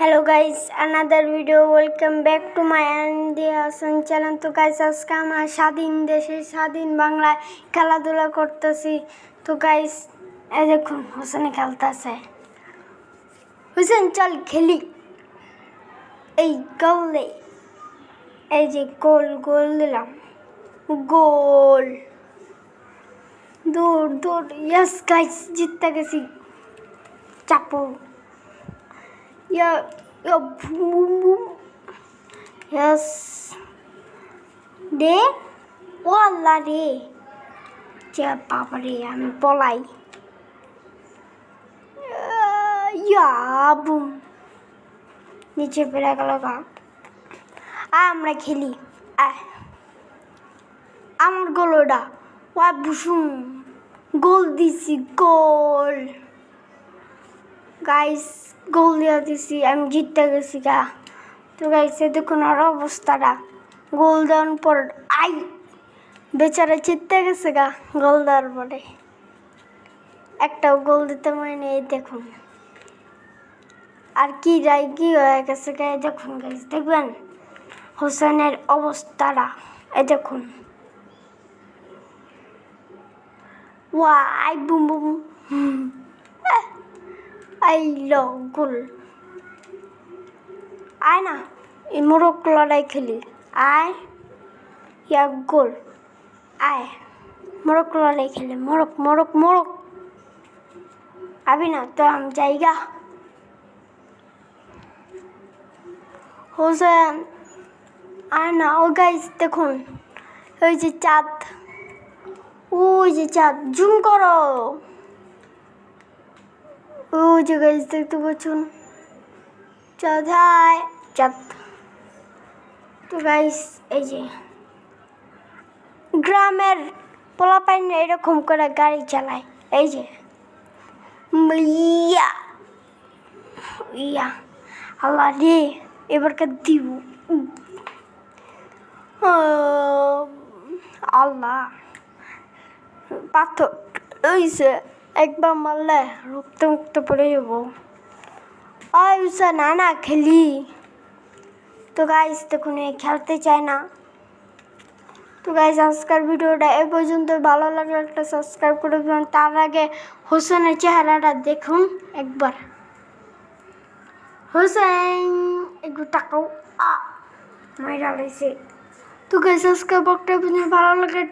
Hello guys, another video. Welcome back to my Andy Hassan channel. তো guys আজকে আমরা স্বাধীন দেশে স্বাধীন বাংলায় খেলাধুলা করতেছি। তো গাইস এই দেখুন হোসেন খেলতেছে। হোসেন চল খেলি। এই গোলে এই যে গোল দিলাম, গোল। দৌড় দৌড়, ইয়েস গাইস জিততে গেছি। চাপো, yeah, boom, boom. Yes. De, wala de. যে বাবারে আমি পলাই। বুম, নিচে পড়ে গেল গা। আমরা খেলি। আমার গোল ওটা, ওয়া বুসুম, গোল দিছি, গোল। গাইস গোল দিয়ে দিছি, আমি জিততে গেছি গা। তো গাইস দেখুন আর অবস্থাটা, গোল দেওয়ার পর বেচারা জিততে গেছে গা। গোল দেওয়ার পরে একটাও গোল দিতে পারেনি। এই দেখুন আর কি হয়ে গেছে গা। দেখুন গাইস, দেখবেন হোসেনের অবস্থাটা, এই দেখুন। ওয়াই বুম বুম, আইলো গোল। আয় না, এই মোরগ লড়াই খেলি। আয় ইয়া গোল, আয় মোরগ লড়াই খেলি। মোরগ আবি না তো আমি জায়গা। হোসেন আয় না। ও গাইস দেখুন, ওই যে চাঁদ, ওই যে চাঁদ, জুম করো। ওই যে গাইস দেখতে পাচ্ছেন চাঁদ, হাই চাঁদ। তো গাইস এই যে গ্রামের পোলাপাইন এরকম করে গাড়ি চালায়। এই যে ইয়া ইয়া, আল্লাহ রে, এবারকে দিব। আল্লাহ, পাথর হইছে, একবার মারলে রক্ত মুক্ত পড়ে যাবো। না খেলি। তো গাইস দেখুন খেলতে চায় না। তো গাইস আজকের ভিডিওটা এ পর্যন্ত। ভালো লাগলে একটা সাবস্ক্রাইব করে দেবেন। তার আগে হোসেনের চেহারাটা দেখুন একবার। হোসেন একটু টাকাও মাইরা লাইছে। তো গাইস আজকের ব্লগটা ভালো লাগলে